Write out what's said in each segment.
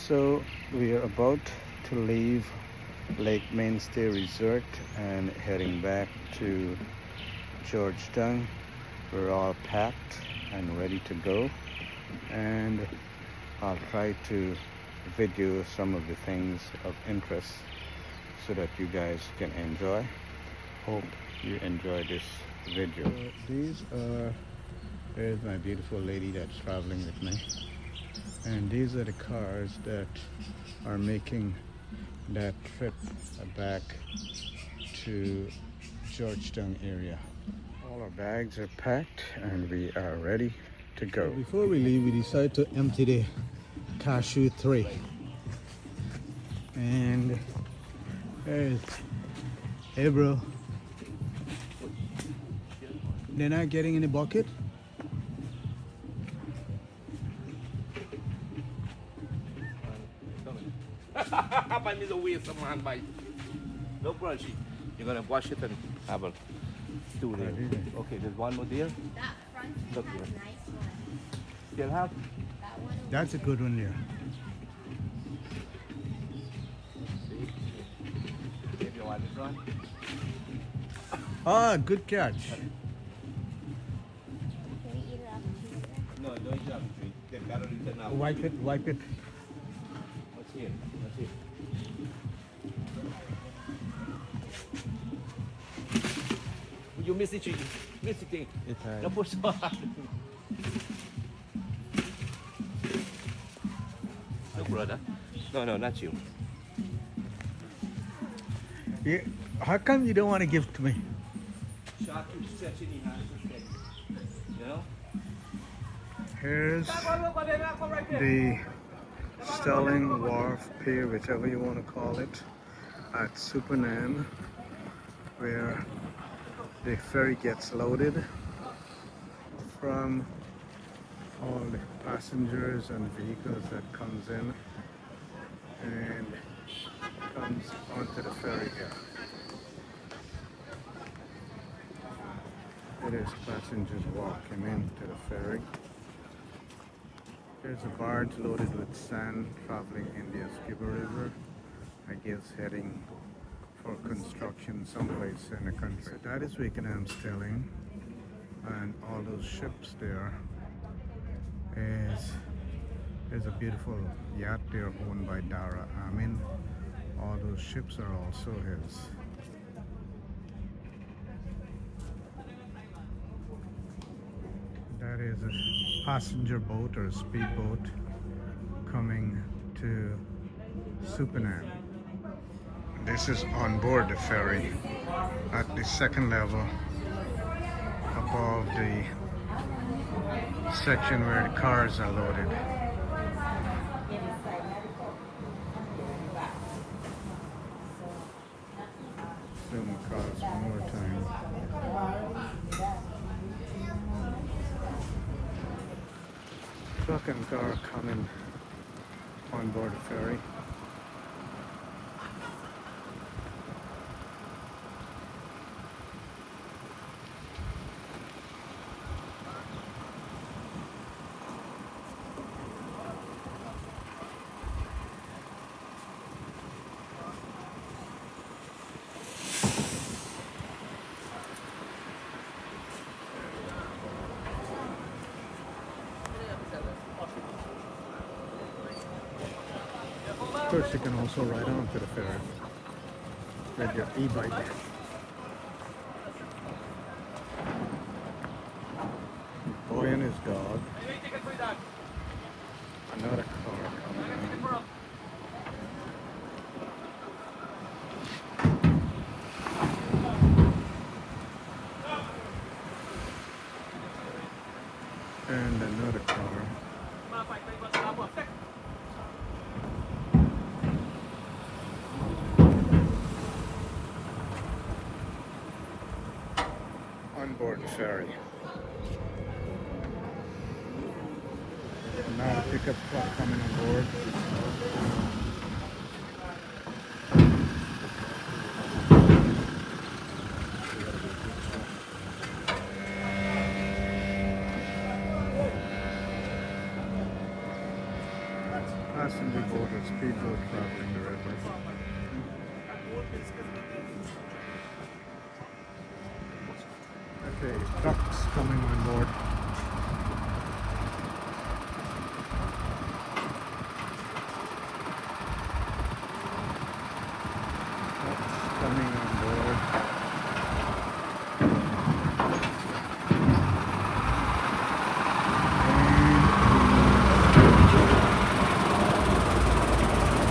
So we are about to leave Lake Mainstay Resort and heading back to Georgetown. We're all packed and ready to go, and I'll try to video some of the things of interest so that you guys can enjoy. Hope you enjoy this video. So there's my beautiful lady that's traveling with me, and these are the cars that are making that trip back to Georgetown area. All our bags are packed and we are ready to go. Before we leave, we decided to empty the cashew tray, and there's, hey bro, they're not getting in the bucket. Man is a waste of man by no brunchy. You're gonna wash it and have a do there. Okay, there's one more there. That front Look has here. a nice one. Still have? That one. That's a good one there. See? Maybe one in front. Ah, good catch. Can we eat it after? No, don't eat up the tree. They better eat it now. Wipe it, wipe it. What's here? What's here? You miss the tree. Miss the thing. It's Don't push so hard. No, brother. No, not you. Yeah. How come you don't want to give it to me? Shot to stretch in your hands instead. You know? Here's the Sterling Wharf Pier, whichever you want to call it, at Supernan, where the ferry gets loaded from all the passengers and vehicles that comes in and comes onto the ferry here. It is passengers walking into the ferry. There's a barge loaded with sand traveling in the Esquiva River, I guess heading for construction someplace in the country. So that is Wickenham Sterling, and all those ships there is a beautiful yacht there owned by Dara Amin. All those ships are also his. That is a passenger boat or a speedboat coming to Supernan. This is on board the ferry at the second level above the section where the cars are loaded. Zoom across one more time. Truck and car coming on board the ferry. Of course, you can also ride on to the ferry with your e-bike. Boy and his dog. Another car coming in. And another car. On board the ferry. And now the pickup truck coming on board. We board a speedboat traveling the river. Okay, trucks coming on board. Trucks coming on board.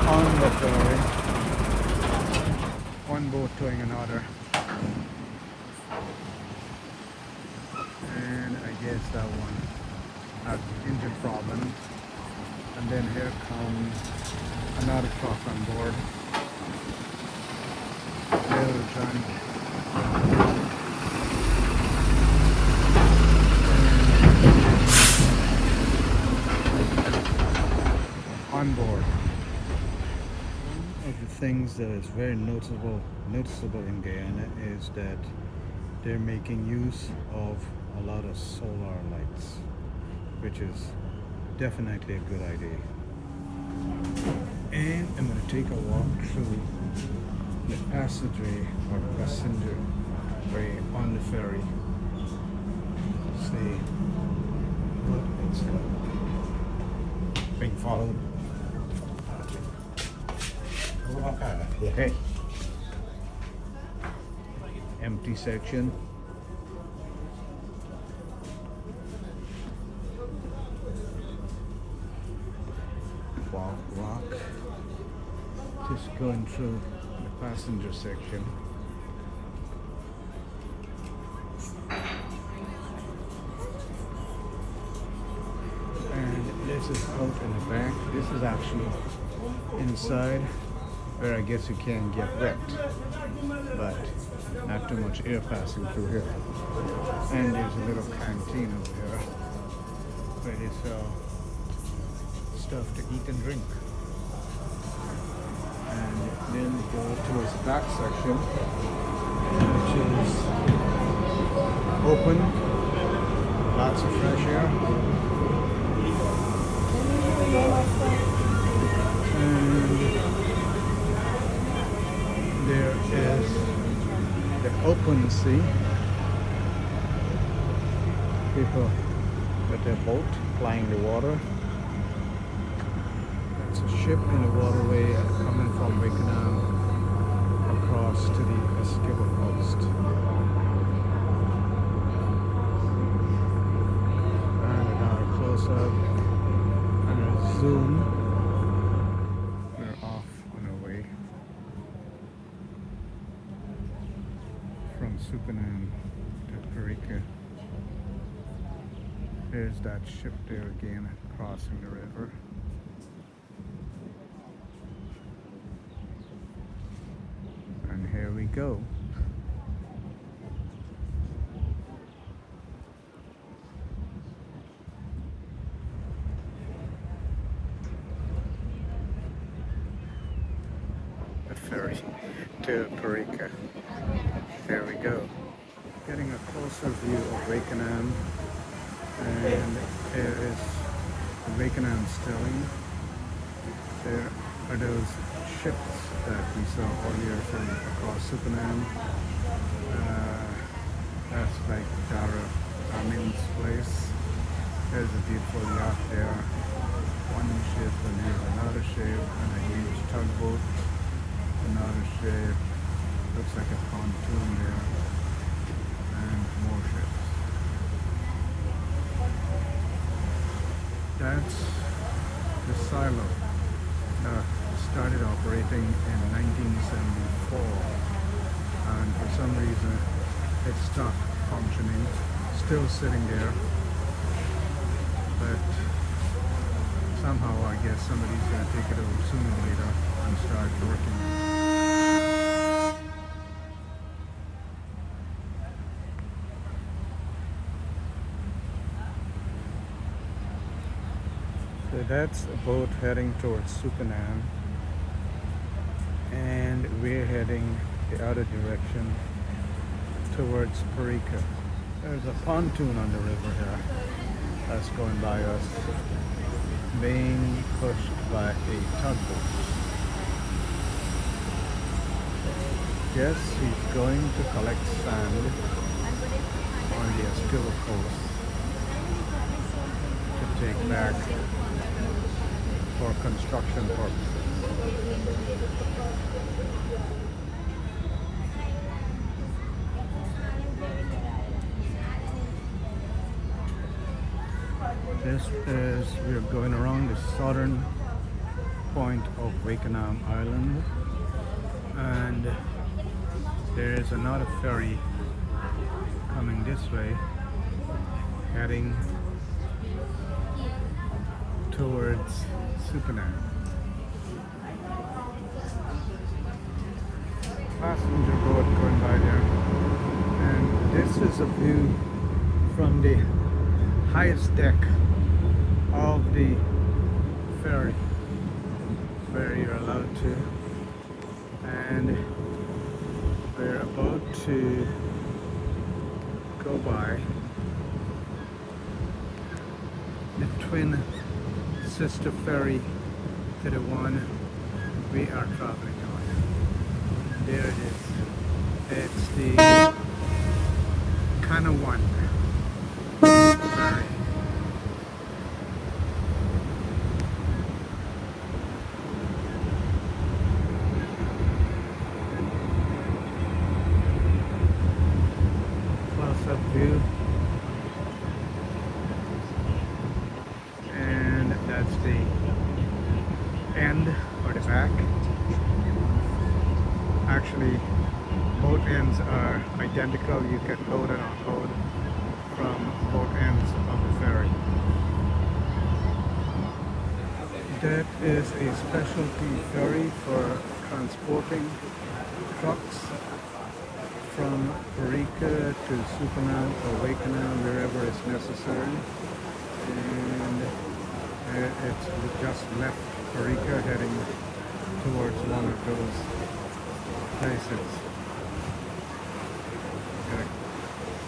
On the ferry, one boat towing another, and I guess that one had engine problem. And then here comes another truck on board. On board. One of the things that is very noticeable in Guyana is that they're making use of a lot of solar lights, which is definitely a good idea. And I'm going to take a walk through the passageway or passenger way on the ferry. See what it's like. Being followed. Okay. Empty section. Walk. Just going through the passenger section. And this is out in the back. This is actually inside, where I guess you can get wet, but not too much air passing through here. And there's a little canteen over here where they sell stuff to eat and drink. And then we go towards the back section, which is open, lots of fresh air. And there is the open sea. People with their boat plying the water. It's a ship in a waterway coming from Vietnam across to the Esquivel coast. And another close up and a zoom. We're off on our way from Supanam to Parika. There's that ship there again crossing the river. And here we go. The ferry to Parika. There we go. Getting a closer view of Vietnam, and there is Vietnam Sterling. There are those ships that we saw earlier from across Supanam. That's like Dara Amin's place. There's a beautiful yacht there. One ship, and there's another ship, and a huge tugboat. Another ship. Looks like a pontoon there. And more ships. That's the silo. Started operating in 1974, and for some reason it stopped functioning, still sitting there, but somehow I guess somebody's going to take it over sooner or later and start working. So that's a boat heading towards Supanam, and we're heading the other direction towards Parika. There's a pontoon on the river here that's going by us. being pushed by a tugboat. Yes, he's going to collect sand on the Estill coast to take back for construction purposes. This is, we're going around the southern point of Wakenham Island, and there is another ferry coming this way, heading towards Supernam. Passenger boat going by there, and this is a view from the highest deck of the ferry where you're allowed to, and we're about to go by the twin sister ferry to the one we are traveling on. There it is. It's the kind of one ferry. Close-up view. And that's the end or the back. Actually, both ends are identical. You can load and unload from both ends of the ferry. That is a specialty ferry for transporting trucks from Parika to Supernam or Wakenham, wherever is necessary. And it's just left Parika, heading towards one of those places. Get a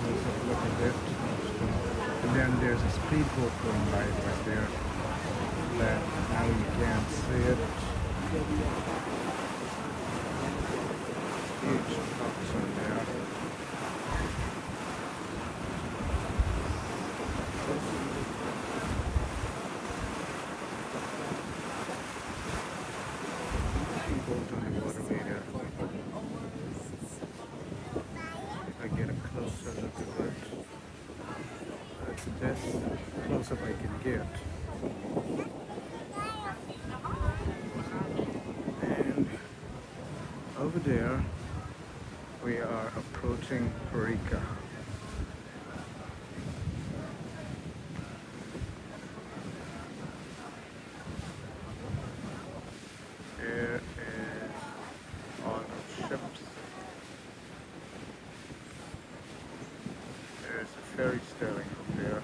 close-up look at it. And then there's a speedboat going by right there. That now you can't see it. Huge trucks are there. Speedboat on the waterway there. If I get a closer look at it. That's the best close-up I can get. And over there we are approaching Parika. Here is all the ships. There's a ferry sailing up there.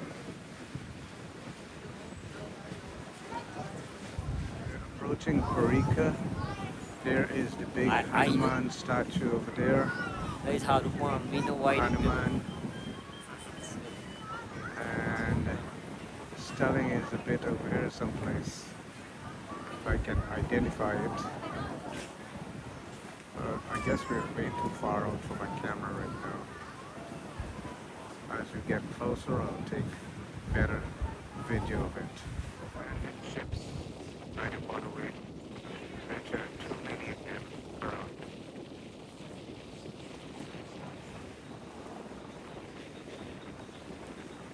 Approaching Parika, there is the big Hanuman statue over there. Hanuman. And Sterling is a bit over here someplace, if I can identify it. I guess we're way too far out for my camera right now. As we get closer, I'll take better video of it. And ships. I don't want to wait. There are too many of them around.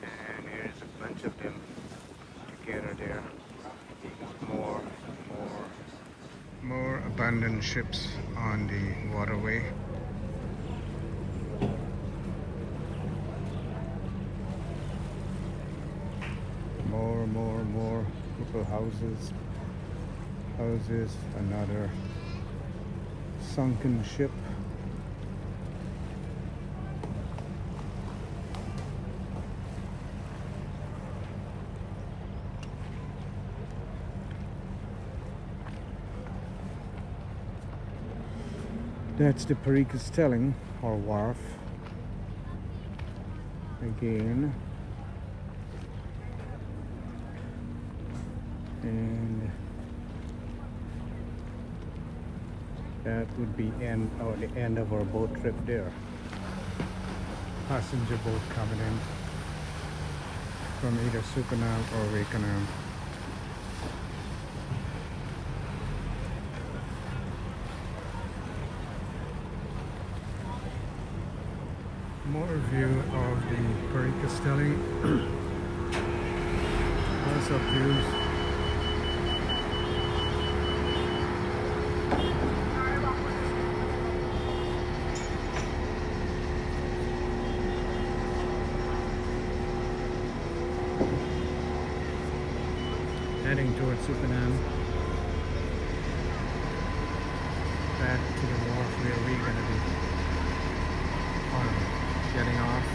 And here's a bunch of them together there. More abandoned ships on the waterway. More people houses, another sunken ship. That's the Parika Stelling or wharf. Again. And that would be the end of our boat trip there. Passenger boat coming in from either Supanam or Wakanam. More view of the Puri Castelli. Lots of views. Heading towards Supanam. Back to the wharf where we're gonna be getting off.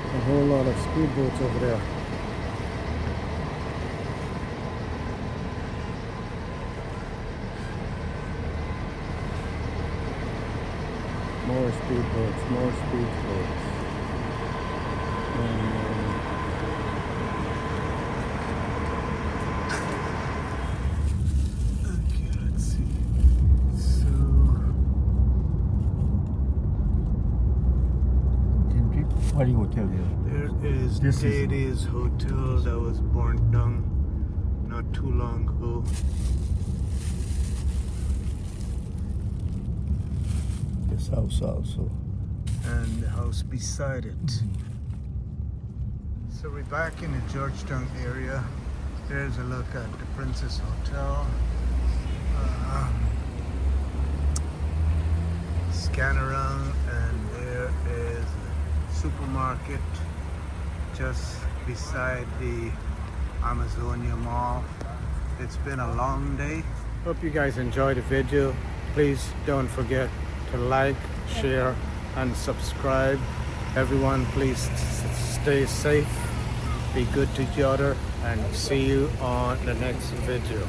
A whole lot of speedboats over there. More speedboats, more speedboats. Okay, let's see. So, What do you hotel here? there is This is- Teddy's hotel that was burnt down not too long ago. This house also. And the house beside it. So we're back in the Georgetown area. There's a look at the Princess Hotel. Scan around, and there is a supermarket just beside the Amazonia Mall. It's been a long day. Hope you guys enjoyed the video. Please don't forget to like, share, and subscribe. Everyone, please stay safe, be good to each other, and see you on the next video.